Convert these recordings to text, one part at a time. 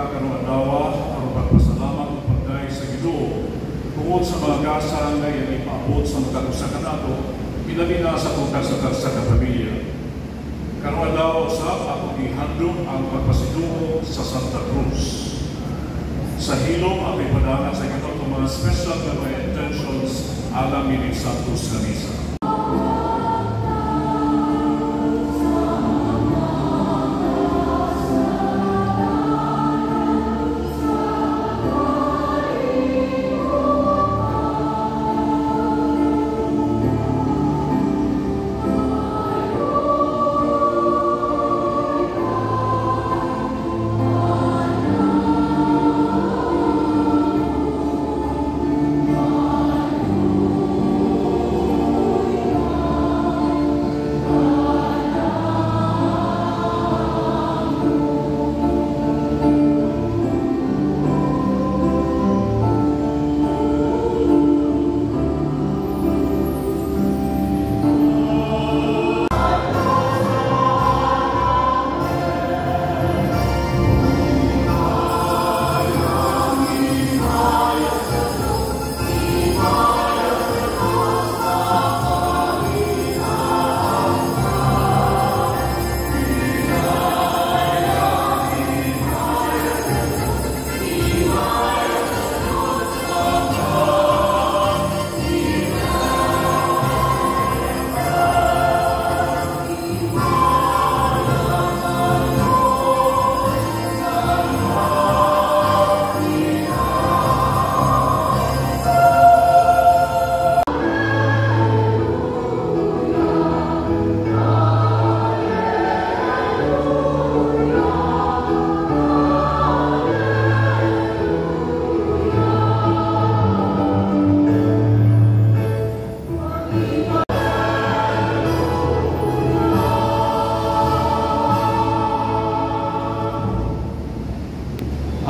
kakanong adawa ang pagpasalamat o pagkay sa Ginoo tungod sa mga gasan na yan ipaabot sa magkagusakan nato, ilabi na sa pagkasakal sa kapamilya. Karong adawa sa ako ihandog ang pagpasidungo sa Santa Cruz. Sa hilom ang ipadana sa Ginoo itong mga special na mga intentions alam ni Santos na Misa.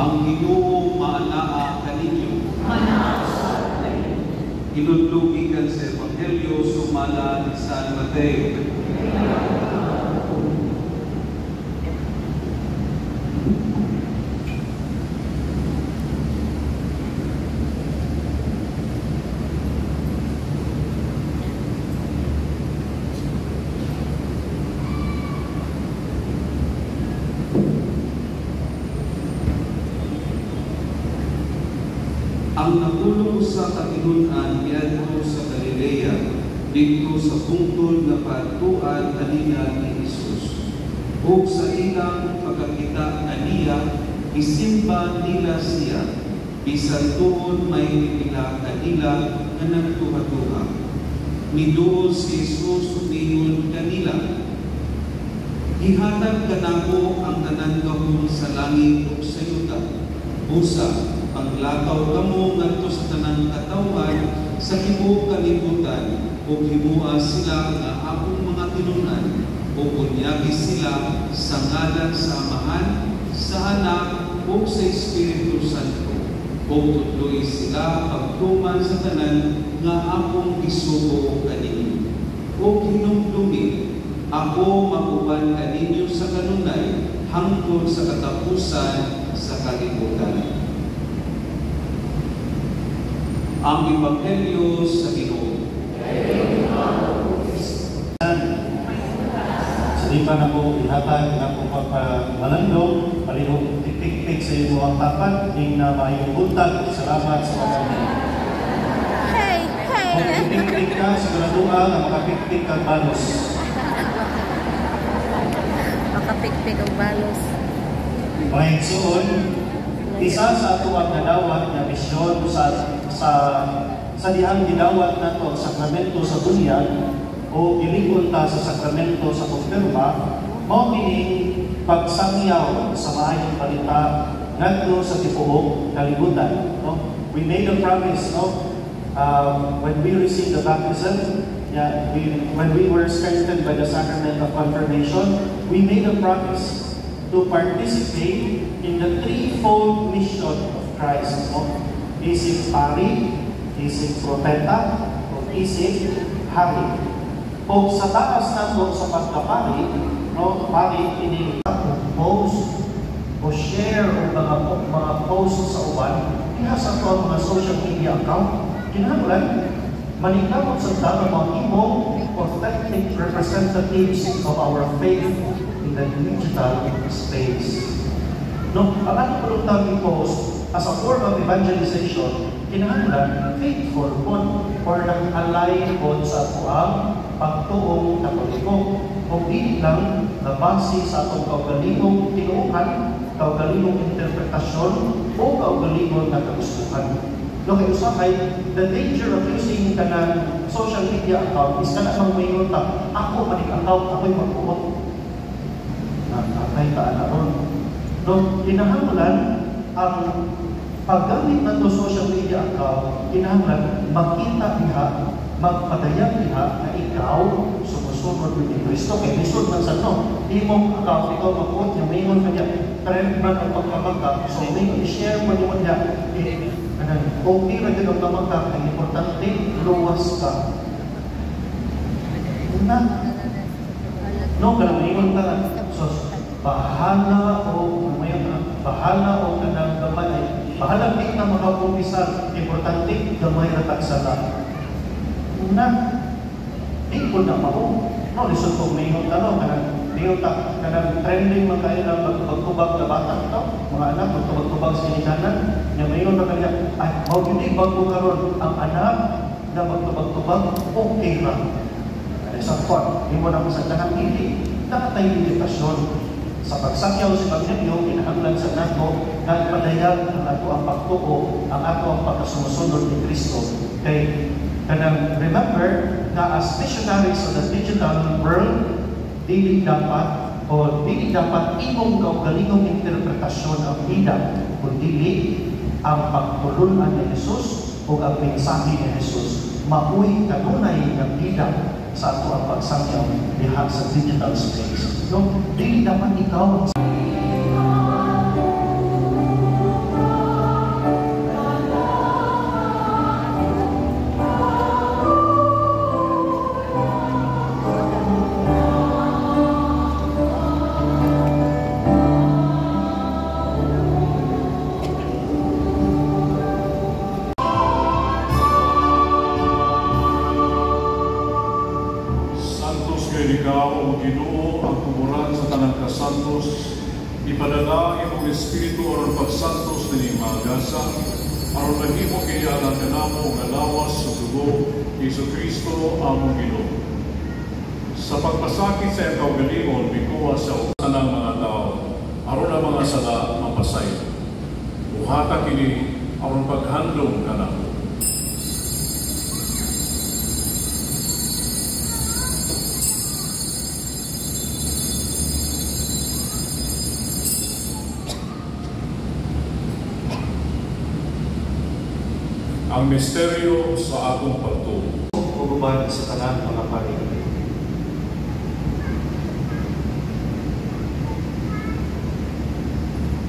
Ang Ginoo maanaa kaninyo. Inudlugikan sa Ebanghelyo sumala ni San Mateo. Ang nagulong sa katinunan niadto sa Galilea, dito sa bungtod nga patuan kanina ni Jesus. Ug sa ilang pagkakita kaniya, isimba nila siya, bisan tuon may pipila kanila nga nagtuha-tuha. Miduol si Jesus umiyon kanila. Ihatag kanako ang tanan gahom sa langit ug sa yuta. Busa paglakaw kamo ngadto sa tanang katawan sa tibuok kalibutan ug himua sila nga akong mga tinunan ug bunyagi sila sa ngalan sa Amahan, sa Anak ug sa Espiritu Santo ug tudloy sila pagtuman sa tanan nga akong gisugo kaninyo ug hinumdumi ako makuban kaninyo sa kanunay hangtod sa katapusan sa kalibutan. Ang Ebanghelyo sa Ginoo. Di pa na po ihatag na po pagpamalandong, palihog tiktik sa iyo ang tapat, ding na mayong buntag. Salamat sa pagkakas. Kung tiktik ka, siguraduhan na makapiktik ang balos. Makapiktik ang balos. Mga igsoon, isa sa ato ang nadawat na misyon sa dihang gidawat nato ang sakramento sa bunyag o ilikon ta sa sakramento sa kumpirma, mao kining pagsangyaw sa maayong balita ngadto sa tibuok kalibutan. No? We made a promise, no? When we received the baptism, when we were strengthened by the sacrament of confirmation, we made a promise to participate in the threefold mission of Christ. No? Isip pari, isip propeta, o isip hari. O sa taas nato sa pagkapari, no, pari ini post o share o mga post sa uban, diha sa ato ang mga social media account, kinahanglan maningkamot sa tanong mga imong authentic representatives of our faith in the digital space. No, ang ating pulutang i-post as a form of evangelization, kinahanglan faithful po or nag-align po sa ato ang pagtuong katoliko o hindi lang na base sa atong kaugalingong tinuuhan, kaugalingong interpretasyon o kaugalingong na kagustuhan. No, kaya usapay, the danger of using ka ng social media account is ka na mamayot na ako maning account, ako'y magpuot. Nakakay ka na ron. No, kinahanglan ang paggamit na to social media account, kinahanglan makita niya, magpadayag niya na ikaw sumusunod ni Kristo. Kaya lisod man sa no, imong account, ikaw magpuot niya, mayroon ka niya, trend man ang pagkabagka, so may i-share mo niya, okay na din ang mamagka, ang importante, luwas ka. No, kalamingon ka na. So, bahala o kanang gamay. Bahala din na makapumisan. Importante, gamay na tagsala. Di ko na mao. No, lisod kong mayroon ka, no, kanang trending magkain ng magtubag na bata, no? Mga anak, magtubag-tubag sa inikanan, na mayroon na kanya, ay, hindi bago karon ang anak na magtubag-tubag, okay lang. Isang point, hindi mo na masagdahan, hindi, nakatay limitasyon. Sa pagsakyaw sa Evangelyo, kinahanglan sa nato, na ipadayag ang ato ang pagtuo, ang ato ang pagkasumusunod ni Kristo. Kay, kanang remember, na as missionaries of the digital world, dili dapat imong kaugalingong interpretasyon ang bida, kundi ang pagtulunan ni Jesus o ang mensahe ni Jesus. Mabuhay kanunay ng bida sa ato ang pagsangyaw diha sa digital space. No, dili dapat ikaw ipadala imong Espiritu aron pagsantos ni magasa aron mahimo kaya kanamo nga lawas sa dugo ni Kristo among Ginoo. Sa pagpasakit sa iyang kaugalingon bikuha sa usan ng mga tao aron ang mga sala mapasay. Buhata kini aron paghandom kanamo. Ang misteryo sa atong pagtuo. Pagubad sa tanan mga pari.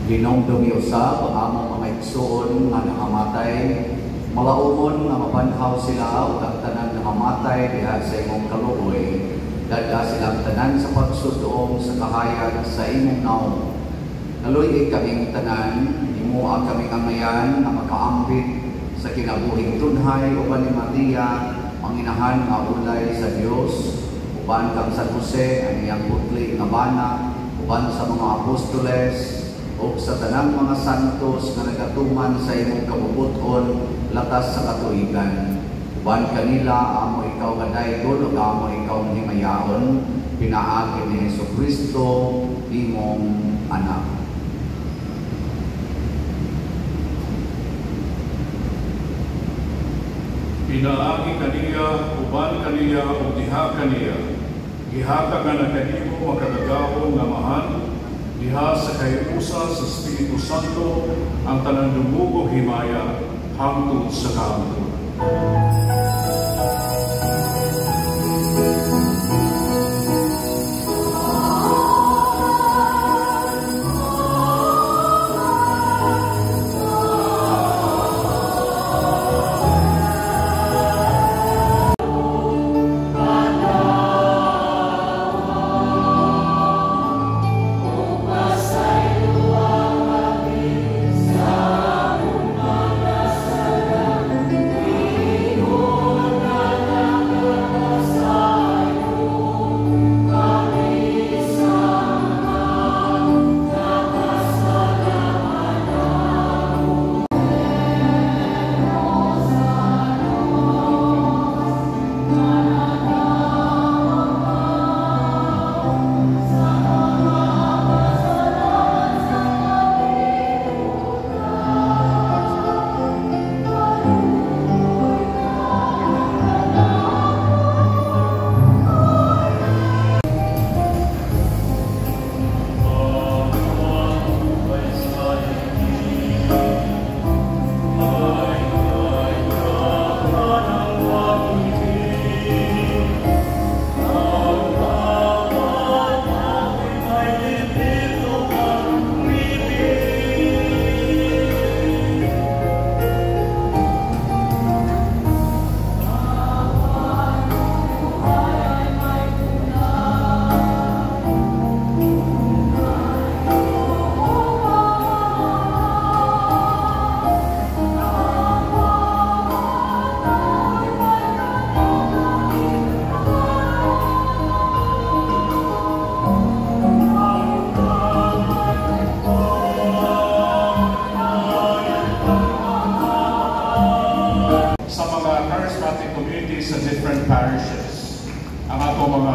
Dinongdong usab ang among mga igsoon nga nakamatay, malaumon nga mabanhaw sila ug ang tanan nga mamatay diha sa imong kaluoy, dada silang tanan sa pagsudoong sa kahayag sa imong naong. Naluy kaming tanan, himuha kami kangayan nga makaambit sa kinabuhing tunhay uban ni Maria, manginahan nga ulay sa Dios, uban kang San Jose ang iyang putli nga bana, uban sa mga apostoles ug sa tanang mga santos nga nagatuman sa imong kabubuton latas sa katuigan. Uban kanila amo ikaw kadaygon ug amo ikaw himayaon, pinaagi ni Jesucristo imong anak. Pinaagi kaniya, uban kaniya, o diha kaniya. Ihata nga nakahimo makagagawon nga mahan, diha sa kahiusa sa Espiritu Santo, ang tanan dumugong himaya, hangtod sa kahangtod. Sa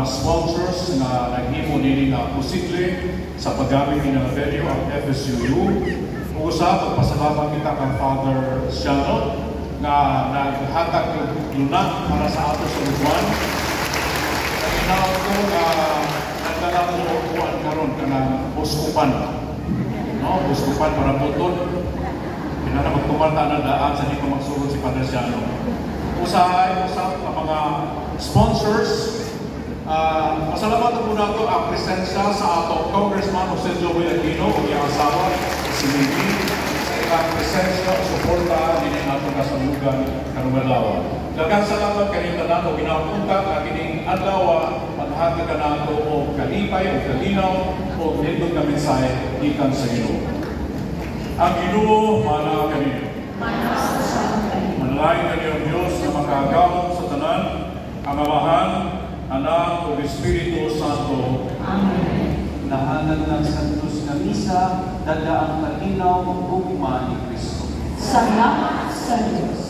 sponsors na naghimo nini nga posible sa paggamit ng venue ang FSUU. Usa, magpasalamat kita kang Father Siano na naghatag ng luna para sa ato sa Luzon. Naginaw ko na nagdala ko upuan karon ka ng uskupan. No? Uskupan para puton. Pinana magtumata na daan sa dito magsulod si Father Siano. Usahay, usap ang mga sponsors. Pasalamat po na ito ang presensya sa ato Congressman Jose Joey Aquino o iyang asawa, si Mimi, sa ilang presensya o suporta din ang ato kasalugan Karumalawa. Daghang salamat kanina nato ginapunta na kining adlaw maghatag ka nato o kalipay o kalinaw o nindot na mensahe ikan sa Ginoo. Ang Ginoo mana kanino. Manalangin kaniyo ang Diyos na makaagawad sa tanan, ang Amahan, Anak o Espiritu Santo. Amen. Lahanan ng Santos na Misa, dadaang kalinaw ugma ni Kristo. Salamat sa Diyos.